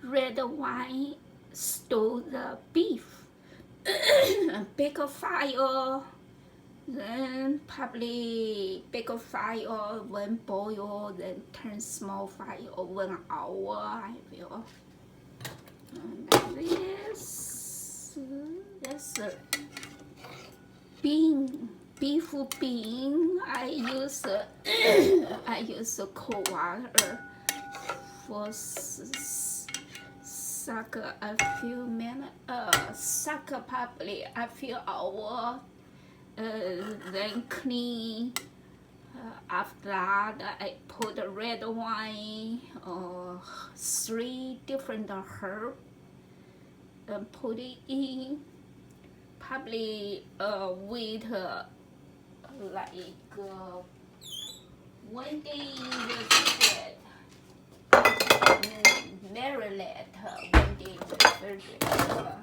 red wine stew the beef. Big fire, then probably big fire when boil, then turn small fire 1 hour. I will. Like this. That's beef bean. I use I use cold water for suck a few minutes. Suck probably a few hours. Then clean. After that, I put red wine or 3 different herbs and put it in. Probably wait like 1 day refrigerator. Marinate 1 day refrigerator.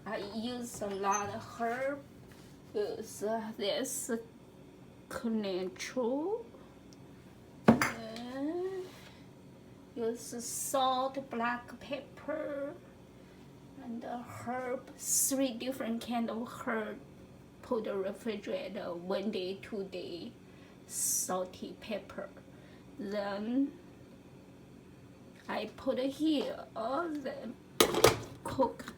I use a lot of herb. So this cilantro. Use salt, black pepper, and herb. 3 different kind of herb. Put the refrigerator 1 day, 2 day. Salty pepper. Then I put it here. Then cook